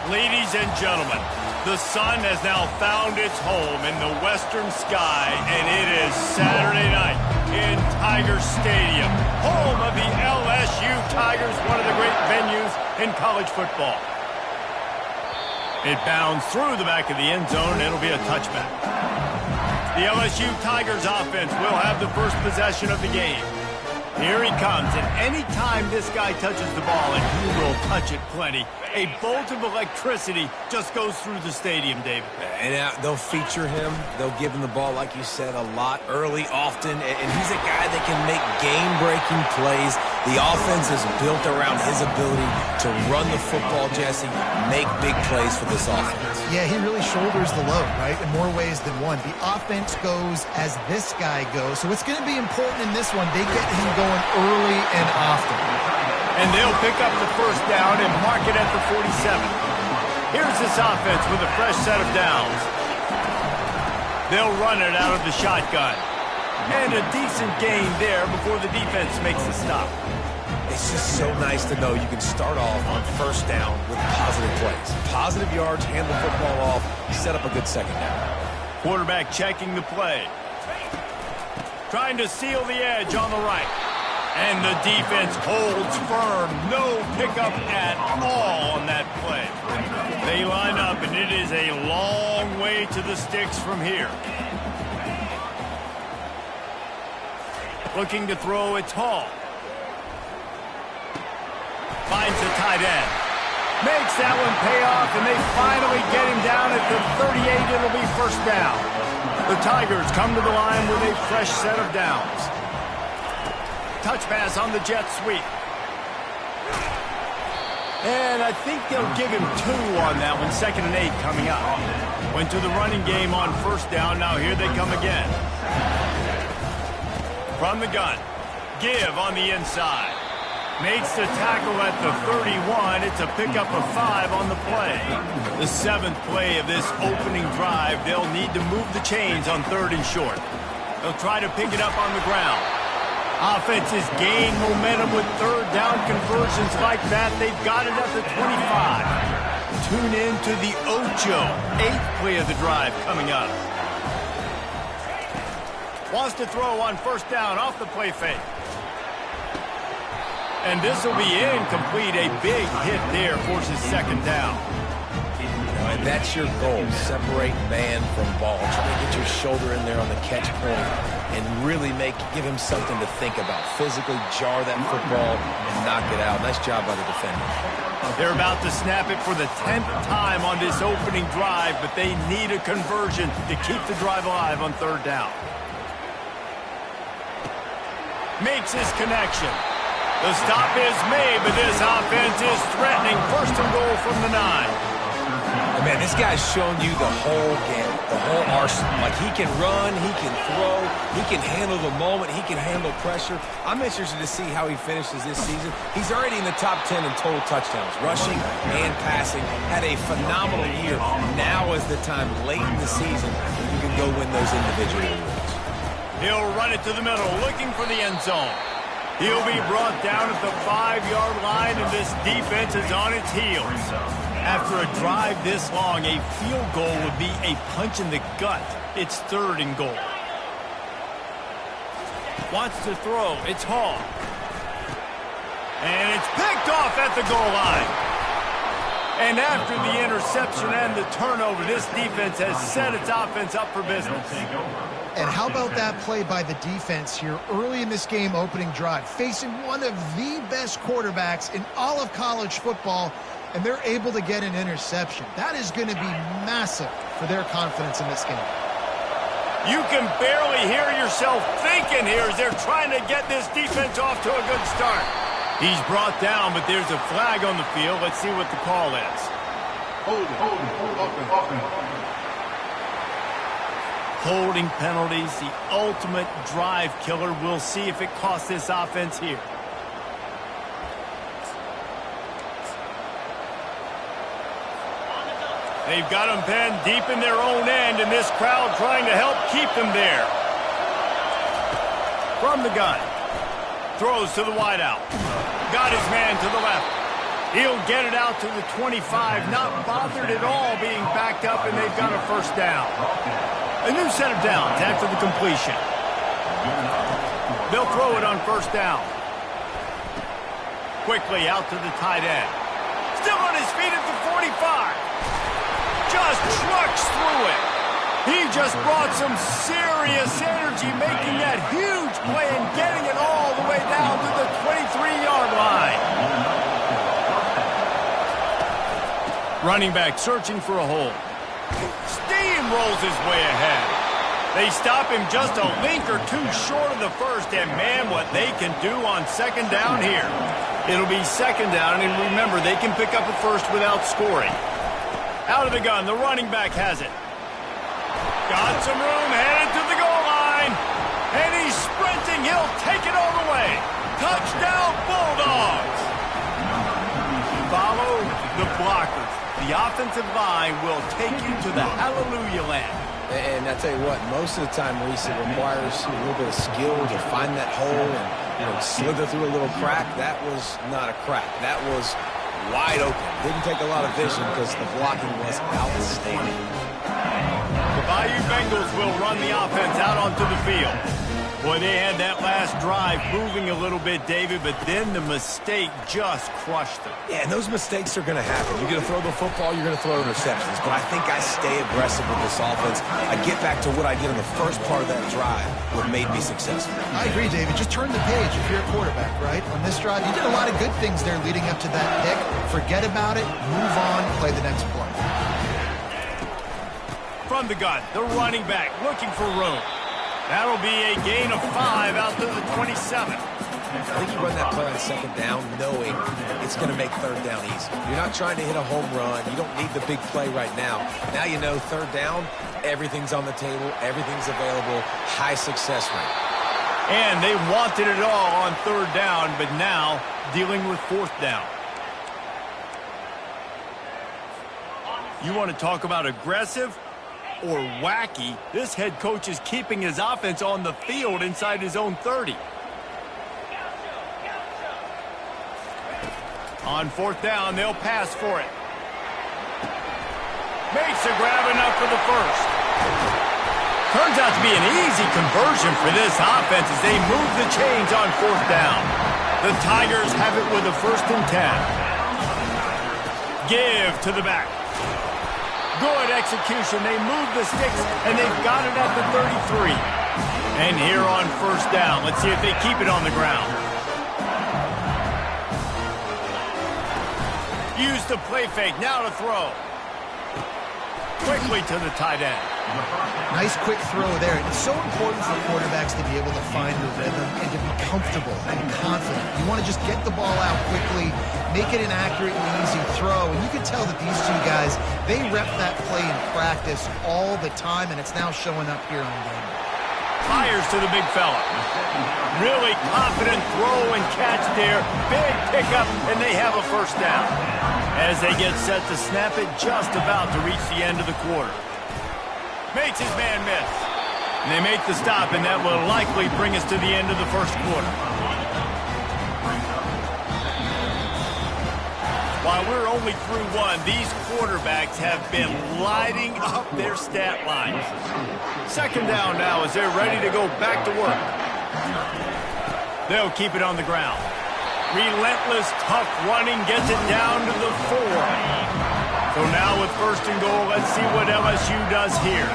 Ladies and gentlemen, the sun has now found its home in the western sky, and it is Saturday night in Tiger Stadium, home of the LSU Tigers, one of the great venues in college football. It bounds through the back of the end zone, and it'll be a touchback. The LSU Tigers offense will have the first possession of the game. Here he comes, and anytime this guy touches the ball, and he will touch it plenty, a bolt of electricity just goes through the stadium, David. And they'll feature him. They'll give him the ball, like you said, a lot, early, often. And he's a guy that can make game-breaking plays. The offense is built around his ability to run the football, Jesse, make big plays for this offense. Yeah, he really shoulders the load, right, in more ways than one. The offense goes as this guy goes. So it's going to be important in this one. They get him going early and often. And they'll pick up the first down and mark it at the 47. Here's this offense with a fresh set of downs. They'll run it out of the shotgun. And a decent gain there before the defense makes the stop. It's just so nice to know you can start off on first down with positive plays. Positive yards, hand the football off, set up a good second down. Quarterback checking the play. Trying to seal the edge on the right. And the defense holds firm. No pickup at all on that play. They line up, and it is a long way to the sticks from here. Looking to throw, it's Hall. Finds the tight end. Makes that one pay off, and they finally get him down at the 38. It'll be first down. The Tigers come to the line with a fresh set of downs. Touch pass on the jet sweep. And I think they'll give him 2 on that one. 2nd and 8 coming up. Went to the running game on first down. Now here they come again. From the gun. Give on the inside. Makes the tackle at the 31. It's a pickup of 5 on the play. The 7th play of this opening drive. They'll need to move the chains on 3rd and short. They'll try to pick it up on the ground. Offenses gain momentum with 3rd down conversions like that. They've got it at the 25. Tune in to the Ocho. 8th play of the drive coming up. Wants to throw on first down off the play fake. And this will be incomplete. A big hit there forces 2nd down. And that's your goal. Separate man from ball. Try to get your shoulder in there on the catch point and really give him something to think about. Physically jar that football and knock it out. Nice job by the defender. They're about to snap it for the 10th time on this opening drive, but they need a conversion to keep the drive alive on 3rd down. Makes his connection. The stop is made, but this offense is threatening. 1st and goal from the 9. And man, this guy's shown you the whole game, the whole arsenal. Like, he can run, he can throw, he can handle the moment, he can handle pressure. I'm interested to see how he finishes this season. He's already in the top 10 in total touchdowns, rushing and passing. Had a phenomenal year. Now is the time, late in the season, when you can go win those individual awards. He'll run it to the middle, looking for the end zone. He'll be brought down at the 5-yard line, and this defense is on its heels. After a drive this long, a field goal would be a punch in the gut. It's 3rd and goal. Wants to throw. It's Hall. And it's picked off at the goal line. And after the interception and the turnover, this defense has set its offense up for business. And how about that play by the defense here early in this game opening drive, facing one of the best quarterbacks in all of college football, and they're able to get an interception. That is going to be massive for their confidence in this game. You can barely hear yourself thinking here as they're trying to get this defense off to a good start. He's brought down, but there's a flag on the field. Let's see what the call is. Holding penalties, the ultimate drive killer. We'll see if it costs this offense here. They've got them penned deep in their own end, and this crowd trying to help keep them there. From the gun. Throws to the wideout. Got his man to the left. He'll get it out to the 25, not bothered at all being backed up, and they've got a first down. A new set of downs after the completion. They'll throw it on first down. Quickly out to the tight end. Still on his feet at the 45. Just trucks through it. He just brought some serious energy, making that huge play and getting it all the way down to the 23-yard line. Running back searching for a hole. Steamrolls his way ahead. They stop him just a link or two short of the first, and man, what they can do on second down here. It'll be second down, and remember, they can pick up a first without scoring. Out of the gun, the running back has it. Got some room, headed to the goal line. And he's sprinting. He'll take it all the way. Touchdown, Bulldogs. Follow the blockers. The offensive line will take you to the hallelujah land. And I tell you what, most of the time, Reese, it requires a little bit of skill to find that hole and slither through a little crack. That was not a crack. That was wide open. Didn't take a lot of vision because the blocking was outstanding. The Bayou Bengals will run the offense out onto the field. Boy, they had that last drive moving a little bit, David, but then the mistake just crushed them. Yeah, and those mistakes are going to happen. You're going to throw the football, you're going to throw interceptions. But I think I stay aggressive with this offense. I get back to what I did in the first part of that drive, what made me successful. I agree, David. Just turn the page if you're a quarterback, right? On this drive, you did a lot of good things there leading up to that pick. Forget about it, move on, play the next play. From the gun, the running back looking for room. That'll be a gain of 5 out to the 27. I think you run that play on second down knowing it's going to make third down easy. You're not trying to hit a home run. You don't need the big play right now. Now you know third down, everything's on the table, everything's available, high success rate. And they wanted it all on third down, but now dealing with fourth down. You want to talk about aggressive or wacky? This head coach is keeping his offense on the field inside his own 30. On fourth down, they'll pass for it. Makes a grab enough for the first. Turns out to be an easy conversion for this offense as they move the chains on fourth down. The Tigers have it with a 1st and 10. Give to the back. Good execution. They move the sticks, and they've got it at the 33. And here on first down, let's see if they keep it on the ground. Use the play fake. Now to throw. Quickly to the tight end. Nice quick throw there. It's so important for quarterbacks to be able to find the rhythm and to be comfortable and confident. You want to just get the ball out quickly, make it an accurate and easy throw. And you can tell that these two guys, they rep that play in practice all the time, and it's now showing up here on game. Fires to the big fella. Really confident throw and catch there. Big pickup, and they have a first down. As they get set to snap it, just about to reach the end of the quarter. Makes his man miss. And they make the stop, and that will likely bring us to the end of the first quarter. While we're only through one, these quarterbacks have been lighting up their stat lines. Second down now as they're ready to go back to work. They'll keep it on the ground. Relentless, tough running gets it down to the 4. So now with 1st and goal, let's see what LSU does here.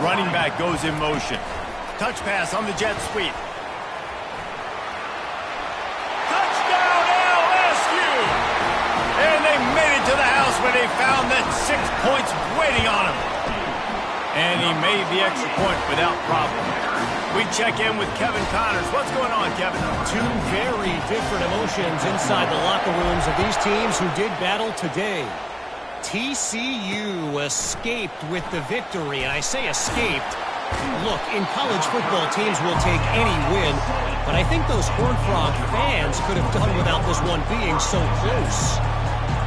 Running back goes in motion. Touch pass on the jet sweep. Touchdown LSU! And they made it to the house where they found that 6 points waiting on him. And he made the extra point without problem. We check in with Kevin Connors. What's going on, Kevin? Two very different emotions inside the locker rooms of these teams who did battle today. TCU escaped with the victory, and I say escaped. Look, in college football, teams will take any win, but I think those Horned Frog fans could have done without this one being so close.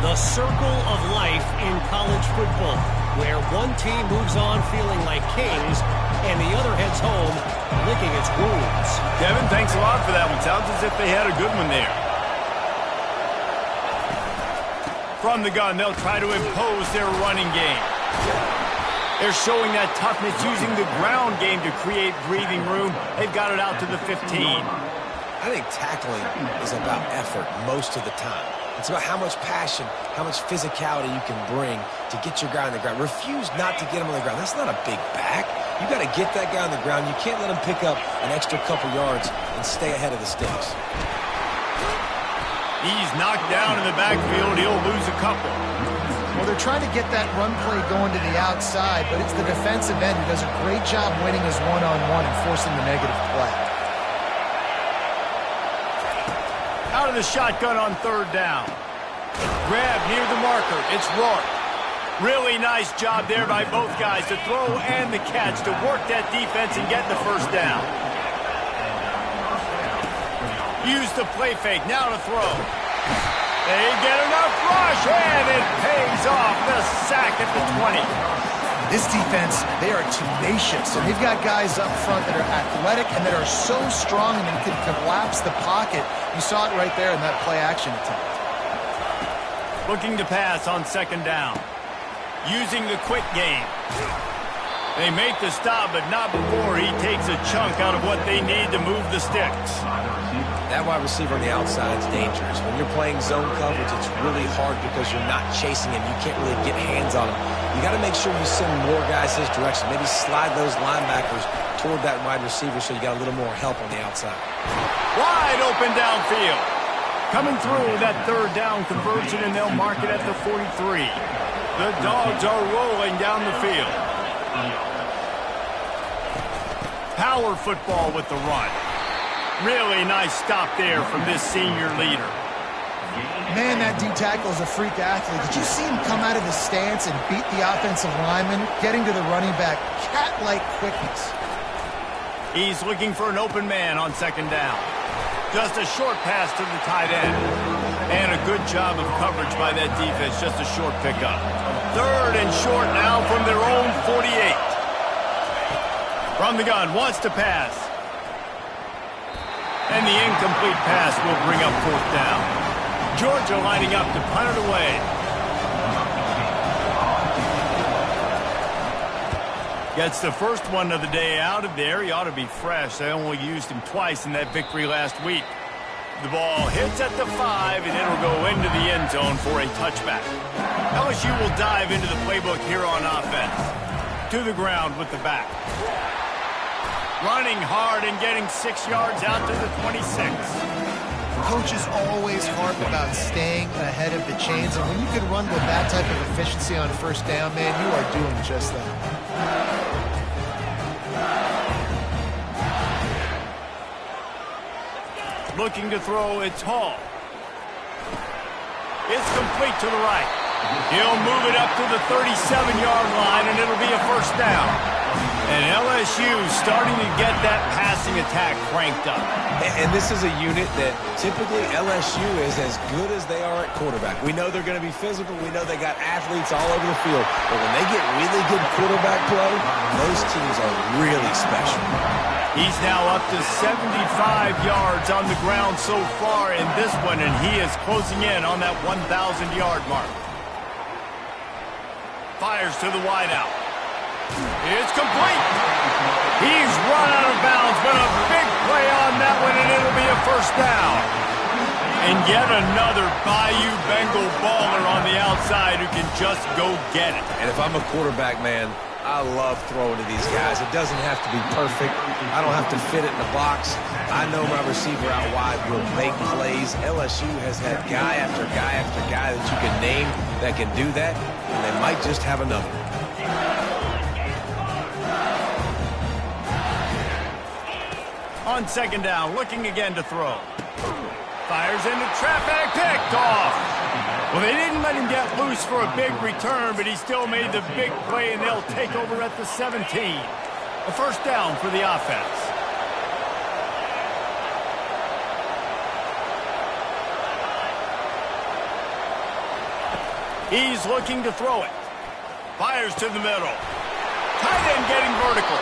The circle of life in college football, where one team moves on feeling like kings, and the other heads home licking its wounds. Kevin, thanks a lot for that one. Sounds as if they had a good one there. From the gun, they'll try to impose their running game. They're showing that toughness using the ground game to create breathing room. They've got it out to the 15. I think tackling is about effort most of the time. It's about how much passion, how much physicality you can bring to get your guy on the ground. Refuse not to get him on the ground. That's not a big back. You got to get that guy on the ground. You can't let him pick up an extra couple yards and stay ahead of the sticks. He's knocked down in the backfield. He'll lose a couple. Well, they're trying to get that run play going to the outside, but it's the defensive end who does a great job winning his one-on-one and forcing the negative play. Out of the shotgun on third down. Grab near the marker. It's Rourke. Really nice job there by both guys to throw and the catch to work that defense and get the first down. Use the play fake. Now to throw. They get enough rush, and it pays off. The sack at the 20. This defense, they are tenacious, and they've got guys up front that are athletic and that are so strong and they can collapse the pocket. You saw it right there in that play-action attempt. Looking to pass on second down. Using the quick game. They make the stop, but not before he takes a chunk out of what they need to move the sticks. That wide receiver on the outside is dangerous. When you're playing zone coverage, it's really hard because you're not chasing him. You can't really get hands on him. You got to make sure you send more guys his direction. Maybe slide those linebackers toward that wide receiver so you got a little more help on the outside. Wide open downfield. Coming through that third down conversion, and they'll mark it at the 43. The Dogs are rolling down the field. Power football with the run. Really nice stop there from this senior leader. Man, that D-tackle is a freak athlete. Did you see him come out of his stance and beat the offensive lineman, getting to the running back? Cat-like quickness. He's looking for an open man on second down. Just a short pass to the tight end. And a good job of coverage by that defense. Just a short pickup. Third and short now from their own 48. From the gun, wants to pass. And the incomplete pass will bring up fourth down. Georgia lining up to punt it away. Gets the first one of the day out of there. He ought to be fresh. They only used him twice in that victory last week. The ball hits at the 5, and it'll go into the end zone for a touchback. LSU will dive into the playbook here on offense. To the ground with the back. Running hard and getting 6 yards out to the 26. Coaches always harp about staying ahead of the chains, and when you can run with that type of efficiency on first down, man, you are doing just that. Looking to throw, it's Hall. It's complete to the right. He'll move it up to the 37-yard line, and it'll be a first down. And LSU starting to get that passing attack cranked up. And this is a unit that typically LSU is as good as they are at quarterback. We know they're going to be physical. We know they got athletes all over the field. But when they get really good quarterback play, those teams are really special. He's now up to 75 yards on the ground so far in this one, and he is closing in on that 1,000-yard mark. Fires to the wideout. It's complete. He's run out of bounds, but a big play on that one, and it'll be a first down. And yet another Bayou Bengal baller on the outside who can just go get it. And if I'm a quarterback, man, I love throwing to these guys. It doesn't have to be perfect. I don't have to fit it in the box. I know my receiver out wide will make plays. LSU has had guy after guy after guy that you can name that can do that, and they might just have another. On second down, looking again to throw. Fires into traffic, picked off. Well, they didn't let him get loose for a big return, but he still made the big play, and they'll take over at the 17. A first down for the offense. He's looking to throw it. Fires to the middle. Tight end getting vertical.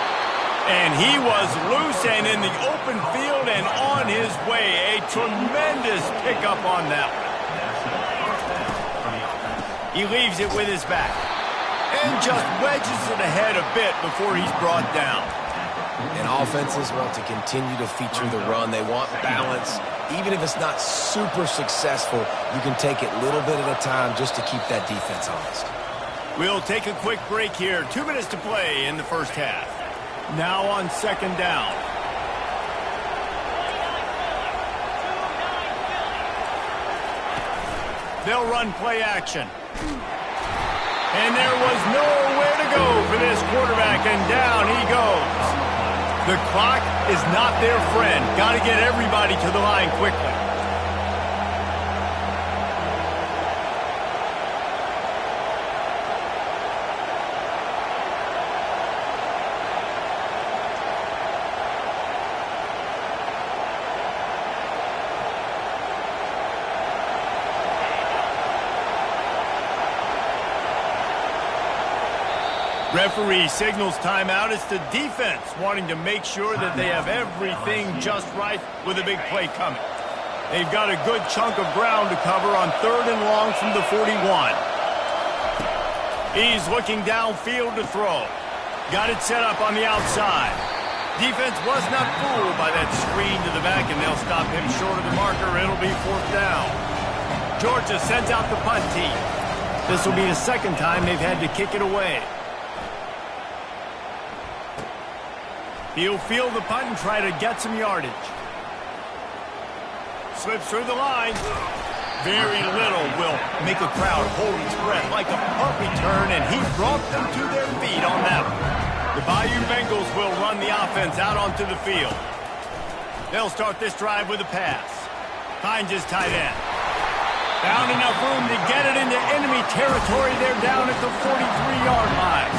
And he was loose and in the open field and on his way. A tremendous pickup on that one. He leaves it with his back. And just wedges it ahead a bit before he's brought down. And offenses want to continue to feature the run. They want balance. Even if it's not super successful, you can take it little bit at a time just to keep that defense honest. We'll take a quick break here. 2 minutes to play in the first half. Now on second down. They'll run play action. And there was nowhere to go for this quarterback, and down he goes. The clock is not their friend. Got to get everybody to the line quickly. Referee signals timeout. It's the defense wanting to make sure that they have everything just right with a big play coming. They've got a good chunk of ground to cover on 3rd and long from the 41. He's looking downfield to throw. Got it set up on the outside. Defense was not fooled by that screen to the back, and they'll stop him short of the marker. It'll be 4th down. Georgia sends out the punt team. This will be the second time they've had to kick it away. He'll field the punt and try to get some yardage. Slips through the line. Very little will make a crowd hold its breath like a punt return, and he brought them to their feet on that one. The Bayou Bengals will run the offense out onto the field. They'll start this drive with a pass. Finds his tight end. Found enough room to get it into enemy territory. They're down at the 43-yard line.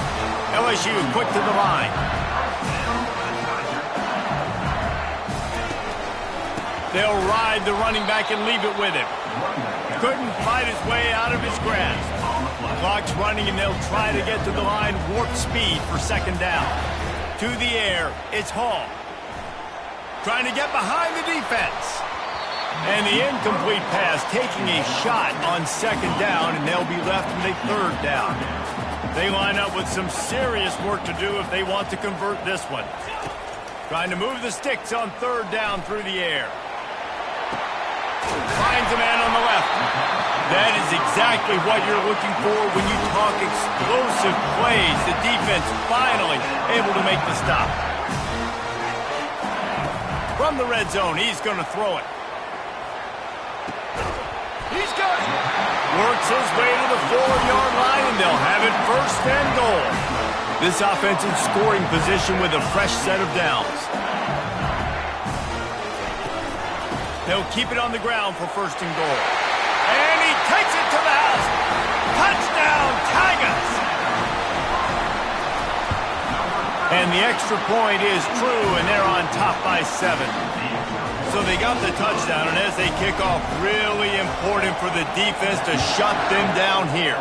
LSU quick to the line. They'll ride the running back and leave it with him. Couldn't fight his way out of his grasp. Clock's running, and they'll try to get to the line warp speed for second down. To the air, it's Hall. Trying to get behind the defense. And the incomplete pass taking a shot on second down, and they'll be left with a 3rd down. They line up with some serious work to do if they want to convert this one. Trying to move the sticks on 3rd down through the air. Finds a man on the left. That is exactly what you're looking for when you talk explosive plays. The defense finally able to make the stop. From the red zone, he's going to throw it. He's got it. Works his way to the 4-yard line, and they'll have it 1st and goal. This offense in scoring position with a fresh set of downs. They'll keep it on the ground for 1st and goal. And he takes it to the house. Touchdown, Tigers! And the extra point is true, and they're on top by 7. So they got the touchdown, and as they kick off, really important for the defense to shut them down here.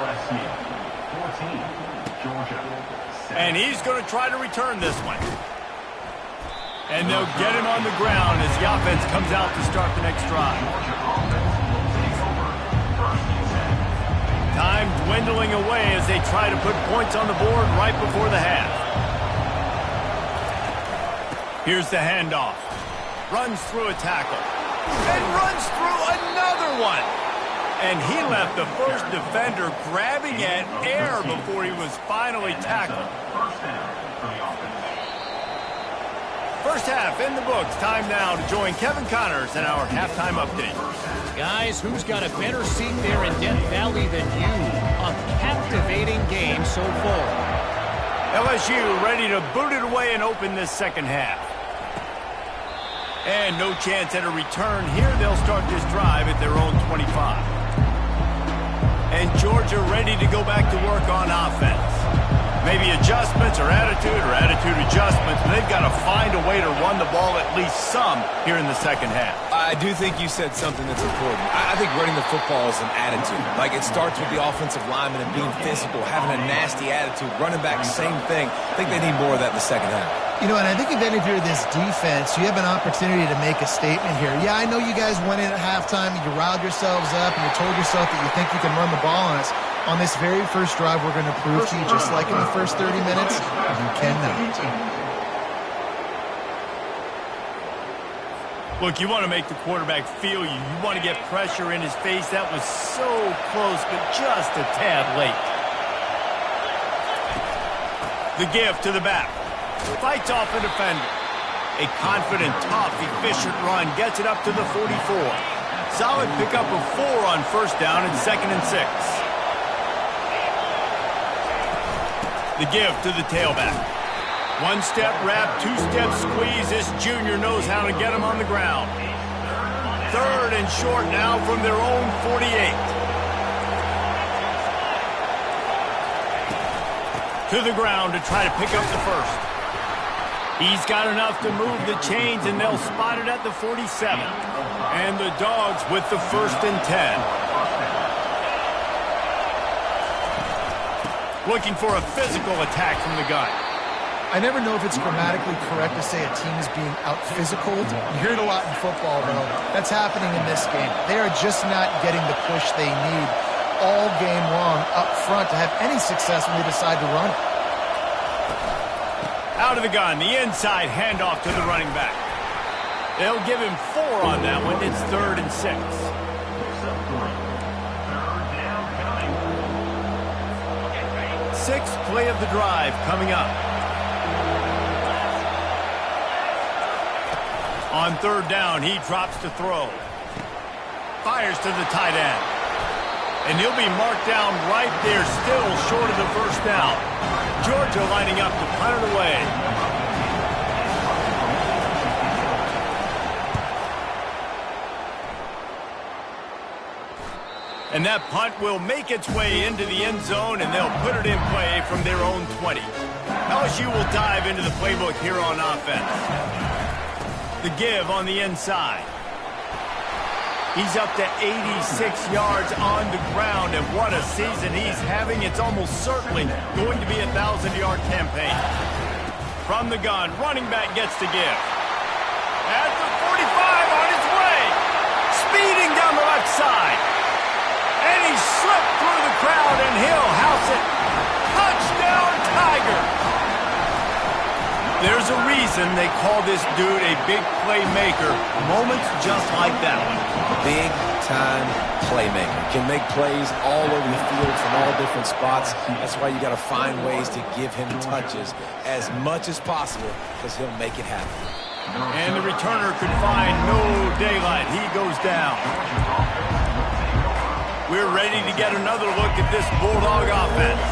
And he's going to try to return this one. And they'll get him on the ground as the offense comes out to start the next drive. Time dwindling away as they try to put points on the board right before the half. Here's the handoff. Runs through a tackle. And runs through another one. And he left the first defender grabbing at air before he was finally tackled. First half in the books. Time now to join Kevin Connors in our halftime update. Guys, who's got a better seat there in Death Valley than you? A captivating game so far. LSU ready to boot it away and open this second half. And no chance at a return here. They'll start this drive at their own 25. And Georgia ready to go back to work on offense. Maybe adjustments or attitude adjustments. They've got to find a way to run the ball at least some here in the second half. I do think you said something that's important. I think running the football is an attitude. Like, it starts with the offensive lineman and being physical, having a nasty attitude. Running back, same thing. I think they need more of that in the second half. You know, and I think if any of you are this defense, you have an opportunity to make a statement here. Yeah, I know you guys went in at halftime and you riled yourselves up and you told yourself that you think you can run the ball on us. On this very first drive, we're going to prove to you, just like in the first 30 minutes, you cannot. Look, you want to make the quarterback feel you. You want to get pressure in his face. That was so close, but just a tad late. The give to the back. Fights off the defender. A confident, tough, efficient run gets it up to the 44. Solid pickup of 4 on first down and 2nd and 6. The give to the tailback. One-step wrap, two-step squeeze. This junior knows how to get him on the ground. 3rd and short now from their own 48. To the ground to try to pick up the first. He's got enough to move the chains, and they'll spot it at the 47. And the Dogs with the 1st and 10. Looking for a physical attack from the gun. I never know if it's grammatically correct to say a team is being out-physicaled. You hear it a lot in football, though. That's happening in this game. They are just not getting the push they need all game long up front to have any success when they decide to run. Out of the gun, the inside handoff to the running back. They'll give him 4 on that one. It's 3rd and 6. Sixth play of the drive coming up. On 3rd down, he drops to throw. Fires to the tight end. And he'll be marked down right there, still short of the first down. Georgia lining up to punt it away. And that punt will make its way into the end zone, and they'll put it in play from their own 20. LSU will dive into the playbook here on offense. The give on the inside. He's up to 86 yards on the ground, and what a season he's having. It's almost certainly going to be a 1,000-yard campaign. From the gun, running back gets the give. At the 45 on his way. Speeding down the left side. And he slipped through the crowd, and he'll house it. Touchdown, Tigers! There's a reason they call this dude a big playmaker. Moments just like that one. Big-time playmaker. Can make plays all over the field from all different spots. That's why you got to find ways to give him touches as much as possible, because he'll make it happen. And the returner could find no daylight. He goes down. We're ready to get another look at this Bulldog offense.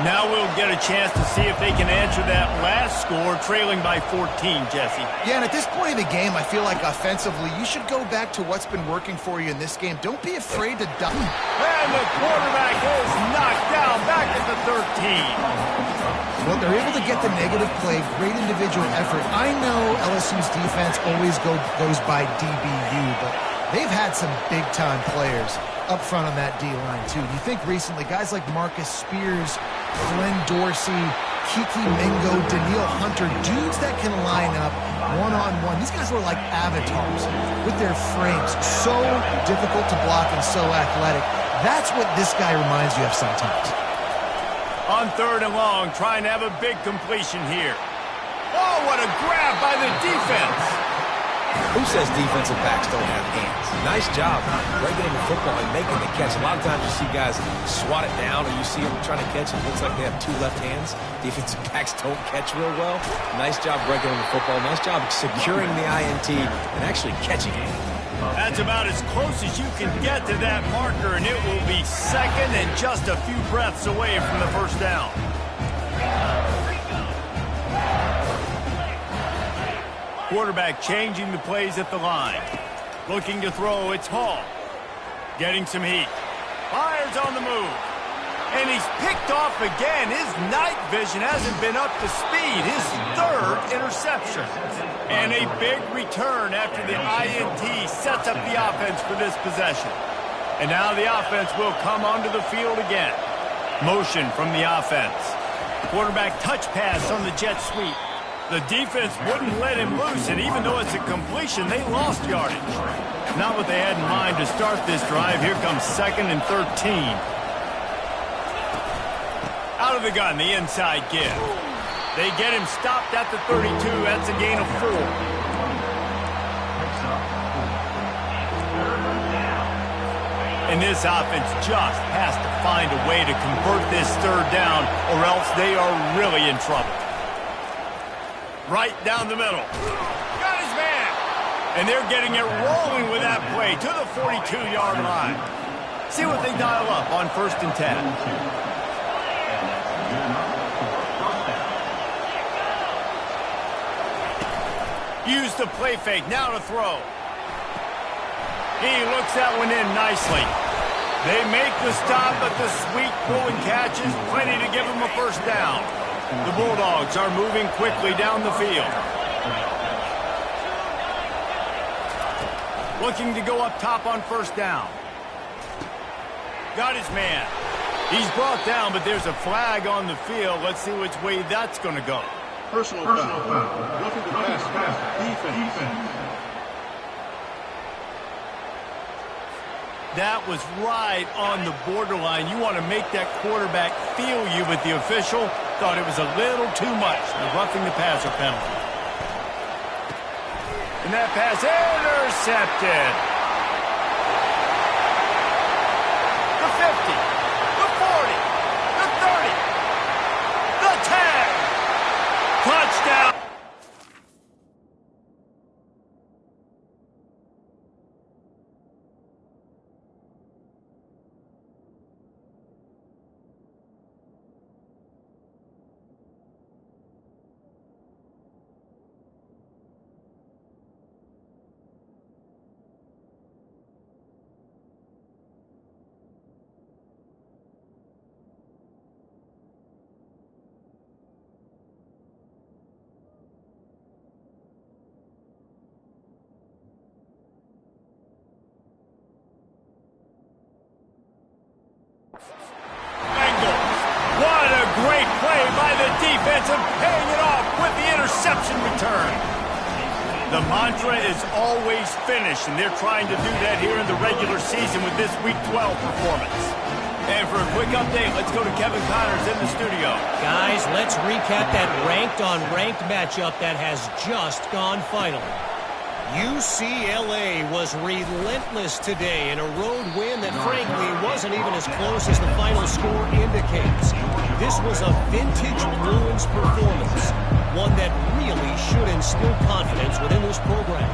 Now we'll get a chance to see if they can answer that last score, trailing by 14, Jesse. Yeah, and at this point in the game, I feel like offensively, you should go back to what's been working for you in this game. Don't be afraid to duck. And the quarterback is knocked down back at the 13. Well, they're able to get the negative play, great individual effort. I know LSU's defense always goes by DBU, but they've had some big-time players up front on that D-line, too. You think recently, guys like Marcus Spears, Glenn Dorsey, Kiki Mingo, Daniil Hunter, dudes that can line up one-on-one. These guys were like avatars with their frames. So difficult to block and so athletic. That's what this guy reminds you of sometimes. On 3rd and long, trying to have a big completion here. Oh, what a grab by the defense. Who says defensive backs don't have hands? Nice job breaking in the football and making the catch. A lot of times you see guys swat it down, or you see them trying to catch it. It looks like they have 2 left hands. Defensive backs don't catch real well. Nice job breaking in the football. Nice job securing the INT and actually catching it. That's about as close as you can get to that marker, and it will be 2nd and just a few breaths away from the first down. Quarterback changing the plays at the line. Looking to throw, it's Hall. Getting some heat. Fires on the move. And he's picked off again. His night vision hasn't been up to speed. His 3rd interception. And a big return after the INT sets up the offense for this possession. And now the offense will come onto the field again. Motion from the offense. Quarterback touch pass on the jet sweep. The defense wouldn't let him loose, and even though it's a completion, they lost yardage. Not what they had in mind to start this drive. Here comes 2nd and 13. Out of the gun, the inside give. They get him stopped at the 32. That's a gain of 4. And this offense just has to find a way to convert this third down, or else they are really in trouble. Right down the middle. Got his man. And they're getting it rolling with that play to the 42-yard line. See what they dial up on 1st and 10. Use the play fake, now to throw. He looks that one in nicely. They make the stop, but the sweet throwing catch is plenty to give them a first down. The Bulldogs are moving quickly down the field. Looking to go up top on 1st down. Got his man. He's brought down, but there's a flag on the field. Let's see which way that's going to go. Personal foul. Roughing the pass. Defense. That was right on the borderline. You want to make that quarterback feel you, but the official thought it was a little too much. The roughing the passer penalty. And that pass intercepted. The 50, the 40, the 30, the 10. Touchdown. What a great play by the defense and paying it off with the interception return. The mantra is always finish, and they're trying to do that here in the regular season with this Week 12 performance. And for a quick update, let's go to Kevin Connors in the studio. Guys, let's recap that ranked-on-ranked matchup that has just gone final. UCLA was relentless today in a road win that frankly wasn't even as close as the final score indicates. This was a vintage Bruins performance, one that really should instill confidence within this program.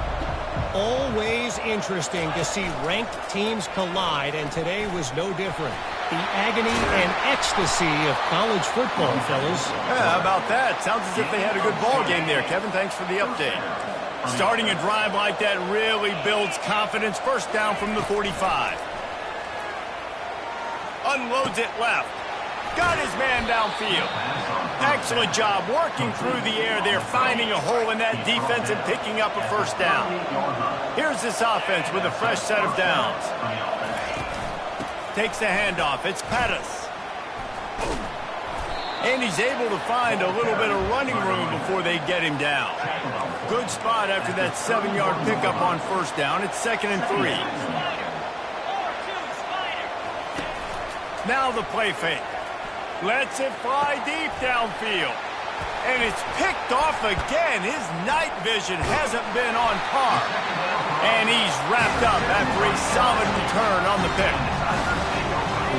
Always interesting to see ranked teams collide, and today was no different. The agony and ecstasy of college football, fellas. Yeah, how about that? Sounds as if they had a good ball game there. Kevin, thanks for the update. Starting a drive like that really builds confidence. First down from the 45. Unloads it left. Got his man downfield. Excellent job working through the air there, finding a hole in that defense and picking up a first down. Here's this offense with a fresh set of downs. Takes the handoff. It's Pettis. And he's able to find a little bit of running room before they get him down. Good spot after that 7-yard pickup on first down. It's 2nd and 3. Now the play fake. Lets it fly deep downfield. And it's picked off again. His night vision hasn't been on par. And he's wrapped up after a solid return on the pick.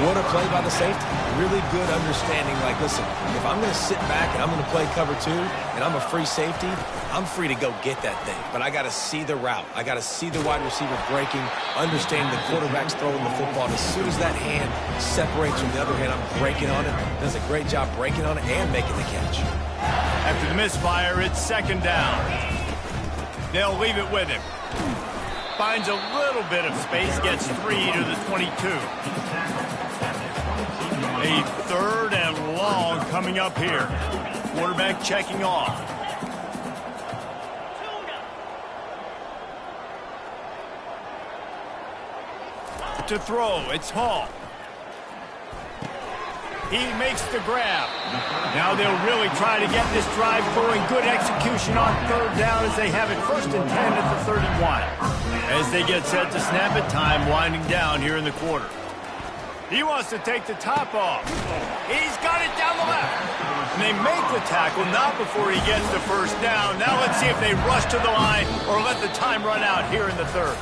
What a play by the safety. Really good understanding. Like, listen, if I'm going to sit back and I'm going to play cover 2 and I'm a free safety, I'm free to go get that thing. But I got to see the route. I got to see the wide receiver breaking, understanding the quarterback's throwing the football. And as soon as that hand separates from the other hand, I'm breaking on it. Does a great job breaking on it and making the catch. After the misfire, it's 2nd down. They'll leave it with him. Finds a little bit of space, gets 3 to the 22. A 3rd and long coming up here. Quarterback checking off. To throw, it's Hall. He makes the grab. Now they'll really try to get this drive going. Good execution on 3rd down as they have it 1st and 10 at the 31. As they get set to snap it, time winding down here in the quarter. He wants to take the top off. He's got it down the left. And they make the tackle, not before he gets the first down. Now let's see if they rush to the line or let the time run out here in the third.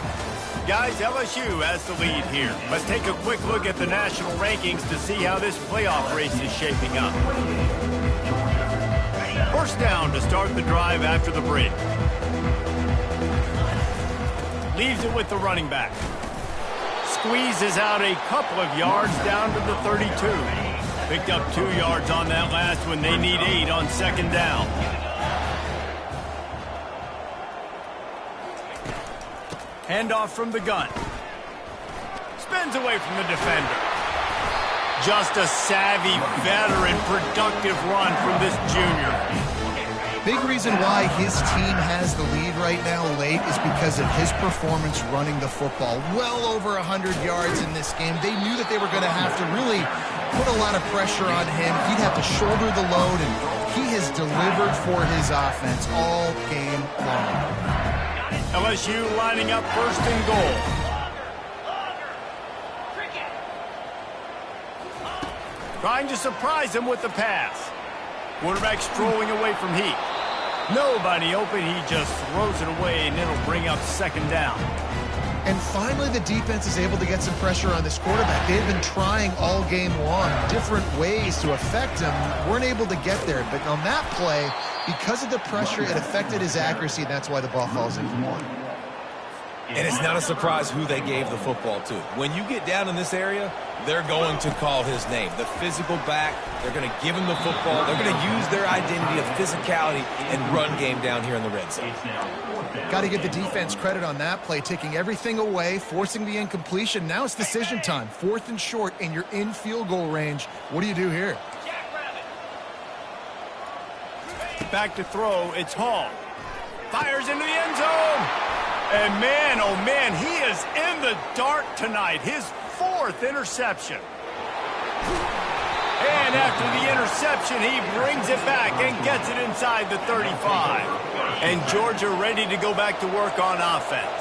Guys, LSU has the lead here. Let's take a quick look at the national rankings to see how this playoff race is shaping up. First down to start the drive after the break. Leaves it with the running back. Squeezes out a couple of yards down to the 32. Picked up 2 yards on that last one. They need 8 on second down. Handoff from the gun. Spins away from the defender. Just a savvy, veteran, productive run from this junior. Big reason why his team has the lead right now late is because of his performance running the football. Well over 100 yards in this game. They knew that they were going to have to really put a lot of pressure on him. He'd have to shoulder the load, and he has delivered for his offense all game long. LSU lining up first and goal. Trying to surprise him with the pass. Quarterback strolling away from heat. Nobody open, he just throws it away, and it'll bring up second down. And finally, the defense is able to get some pressure on this quarterback. They've been trying all game long different ways to affect him. Weren't able to get there. But on that play, because of the pressure, it affected his accuracy, and that's why the ball falls incomplete. And it's not a surprise who they gave the football to. When you get down in this area, they're going to call his name. The physical back, they're going to give him the football. They're going to use their identity of physicality and run game down here in the red zone. Got to give the defense credit on that play, taking everything away, forcing the incompletion. Now it's decision time. 4th and short, and you're in field goal range. What do you do here? Back to throw, it's Hall. Fires into the end zone. And man, oh man, he is in the dark tonight. His 4th interception. And after the interception, he brings it back and gets it inside the 35. And Georgia ready to go back to work on offense.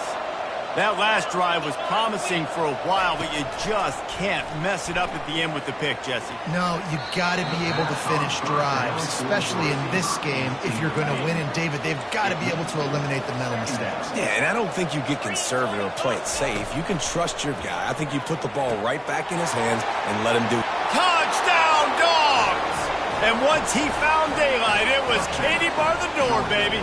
That last drive was promising for a while, but you just can't mess it up at the end with the pick, Jesse. No, you got to be able to finish drives, especially in this game if you're going to win. And, David, they've got to be able to eliminate the mental mistakes. Yeah, and I don't think you get conservative or play it safe. You can trust your guy. I think you put the ball right back in his hands and let him do it. Touchdown, Dogs! And once he found daylight, it was Katie bar the door, baby.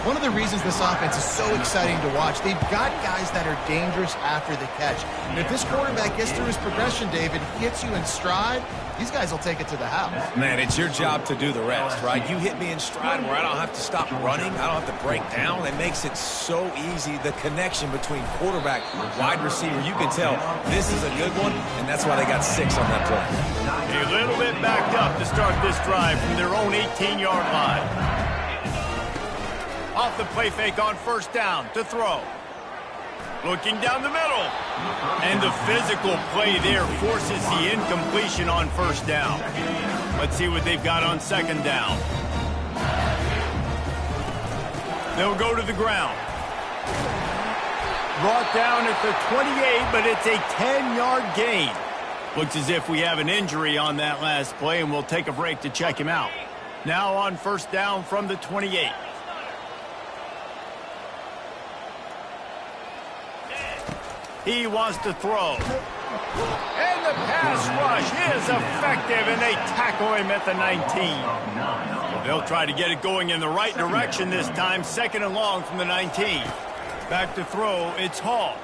One of the reasons this offense is so exciting to watch, they've got guys that are dangerous after the catch. And if this quarterback gets through his progression, David, hits you in stride, these guys will take it to the house. Man, it's your job to do the rest, right? You hit me in stride where I don't have to stop running. I don't have to break down. It makes it so easy. The connection between quarterback and wide receiver, you can tell this is a good one, and that's why they got 6 on that play. A little bit backed up to start this drive from their own 18-yard line. Off the play fake on first down to throw. Looking down the middle. And the physical play there forces the incompletion on first down. Let's see what they've got on second down. They'll go to the ground. Brought down at the 28, but it's a 10-yard gain. Looks as if we have an injury on that last play, and we'll take a break to check him out. Now on first down from the 28. He wants to throw. And the pass rush is effective, and they tackle him at the 19. Well, they'll try to get it going in the right direction this time. 2nd and long from the 19. Back to throw, it's Hall.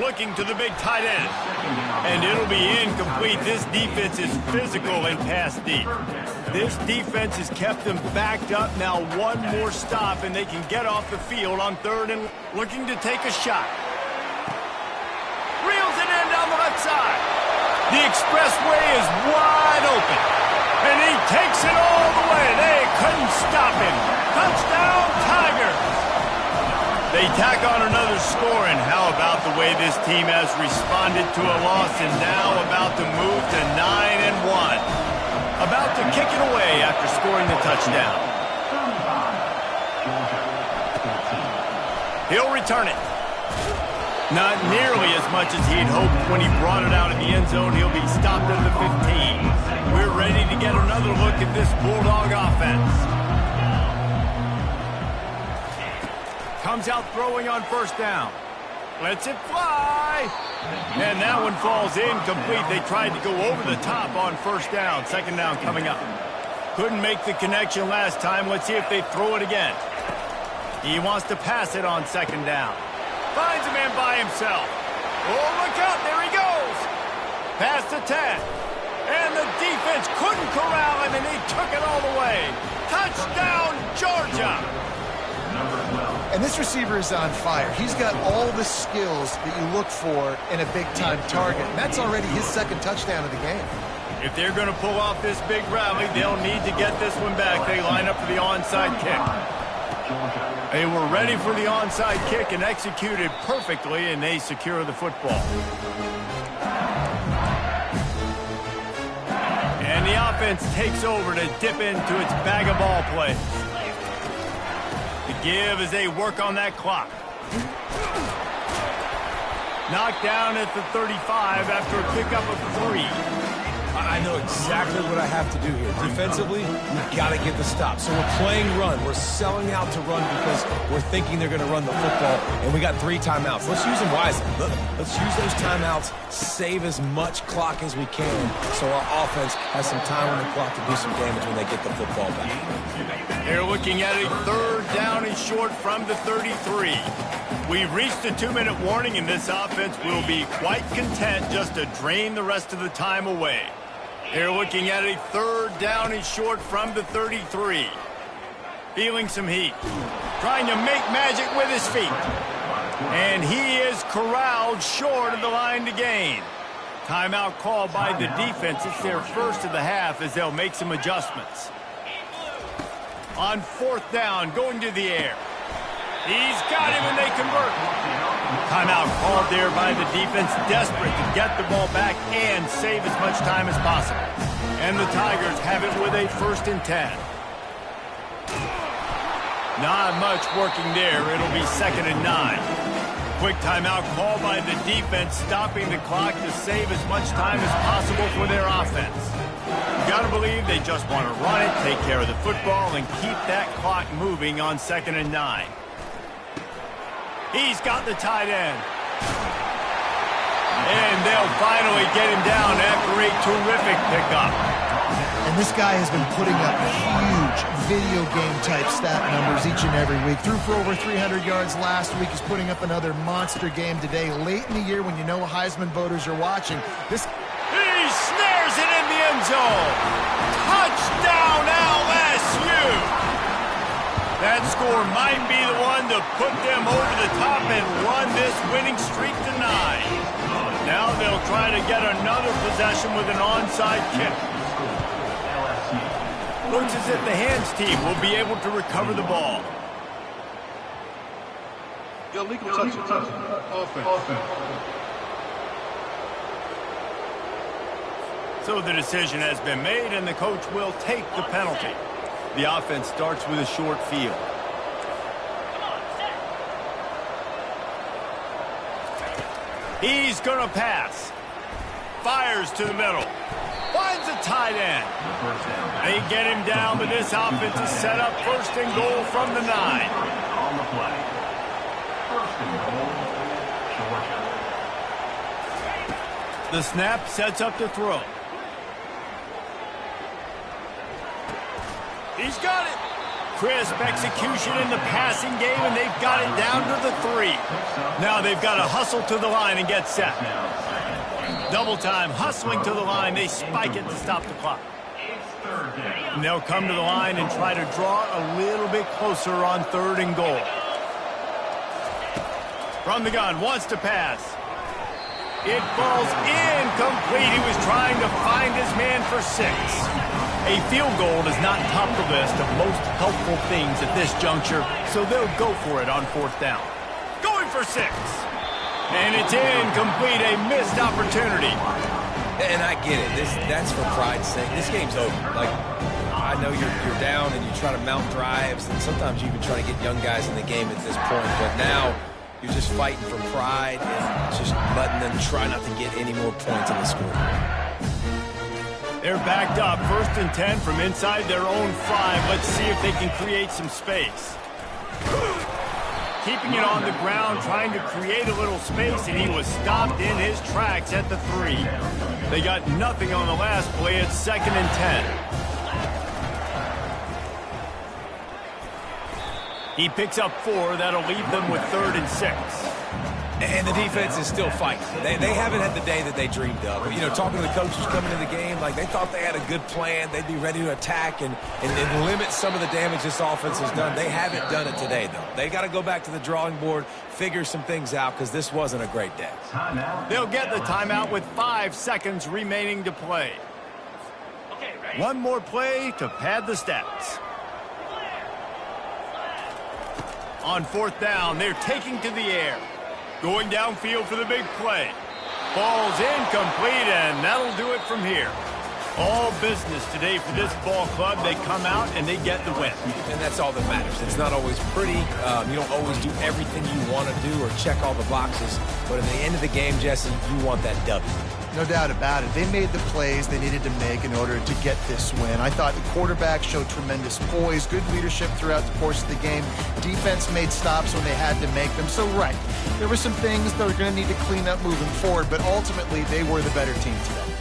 Looking to the big tight end. And it'll be incomplete. This defense is physical and pass deep. This defense has kept them backed up. Now one more stop, and they can get off the field on 3rd and looking to take a shot. Reels it in down the left side. The expressway is wide open. And he takes it all the way. They couldn't stop him. Touchdown, Tigers. They tack on another score, and how about the way this team has responded to a loss and now about to move to 9-1. About to kick it away after scoring the touchdown. He'll return it. Not nearly as much as he'd hoped when he brought it out in the end zone. He'll be stopped at the 15. We're ready to get another look at this Bulldog offense. Comes out throwing on first down. Lets it fly. And that one falls incomplete. They tried to go over the top on first down. Second down coming up. Couldn't make the connection last time. Let's see if they throw it again. He wants to pass it on second down. Finds a man by himself. Oh, look out. There he goes. Past the 10. And the defense couldn't corral him, and he took it all the way. Touchdown, Georgia. And this receiver is on fire. He's got all the skills that you look for in a big-time target. And that's already his second touchdown of the game. If they're going to pull off this big rally, they'll need to get this one back. They line up for the onside kick. They were ready for the onside kick and executed perfectly, and they secure the football. And the offense takes over to dip into its bag of ball plays. The give as they work on that clock. Knocked down at the 35 after a pickup of 3. I know exactly what I have to do here. Defensively, we've got to get the stop. So we're playing run. We're selling out to run because we're thinking they're going to run the football, and we got 3 timeouts. Let's use them wisely. Let's use those timeouts, save as much clock as we can so our offense has some time on the clock to do some damage when they get the football back. They're looking at a third down and short from the 33. We've reached a 2-minute warning, and this offense will be quite content just to drain the rest of the time away. They're looking at a third down and short from the 33. Feeling some heat. Trying to make magic with his feet. And he is corralled short of the line to gain. Timeout called by the defense. It's their first of the half as they'll make some adjustments. On fourth down, going to the air. He's got him, and they convert. Timeout called there by the defense, desperate to get the ball back and save as much time as possible. And the Tigers have it with a 1st and 10. Not much working there. It'll be 2nd and 9. Quick timeout called by the defense, stopping the clock to save as much time as possible for their offense. You got to believe they just want to run it, take care of the football, and keep that clock moving on 2nd and 9. He's got the tight end. And they'll finally get him down after a terrific pickup. And this guy has been putting up huge video game-type stat numbers each and every week. Threw for over 300 yards last week. He's putting up another monster game today. Late in the year when you know Heisman voters are watching. He snares it in the end zone. Touchdown, LSU. That score might be the one to put them over the top and run this winning streak to 9. Now they'll try to get another possession with an onside kick. Looks as if the hands team will be able to recover the ball. Illegal touch. Offense. So the decision has been made, and the coach will take the penalty. The offense starts with a short field. He's going to pass. Fires to the middle. Finds a tight end. They get him down, but this offense is set up 1st and goal from the 9. On the play. 1st and goal, Georgia. The snap sets up the throw. He's got it. Crisp execution in the passing game, and they've got it down to the 3. Now they've got to hustle to the line and get set. Double time, hustling to the line. They spike it to stop the clock. And they'll come to the line and try to draw a little bit closer on 3rd and goal. From the gun, wants to pass. It falls incomplete. He was trying to find his man for 6. A field goal does not top the list of most helpful things at this juncture, so they'll go for it on 4th down. Going for 6. And it's incomplete, a missed opportunity. And I get it. That's for pride's sake. This game's over. Like, I know you're down and you try to mount drives, and sometimes you even try to get young guys in the game at this point. But now You're just fighting for pride and just letting them try not to get any more points on the score. They're backed up, 1st and 10 from inside their own 5. Let's see if they can create some space. Keeping it on the ground, trying to create a little space, and he was stopped in his tracks at the 3. They got nothing on the last play. It's 2nd and 10. He picks up 4. That'll leave them with 3rd and 6. And the defense is still fighting. They haven't had the day that they dreamed of. You know, talking to the coaches coming into the game, like they thought they had a good plan. They'd be ready to attack and limit some of the damage this offense has done. They haven't done it today, though. They got to go back to the drawing board, figure some things out, because this wasn't a great day. They'll get the timeout with 5 seconds remaining to play. One more play to pad the stats. On 4th down, they're taking to the air. Going downfield for the big play. Ball's incomplete, and that'll do it from here. All business today for this ball club. They come out and they get the win. And that's all that matters. It's not always pretty. You don't always do everything you want to do or check all the boxes. But at the end of the game, Jesse, you want that W. No doubt about it. They made the plays they needed to make in order to get this win. I thought the quarterback showed tremendous poise, good leadership throughout the course of the game. Defense made stops when they had to make them. So, right, there were some things that are going to need to clean up moving forward, but ultimately they were the better team today.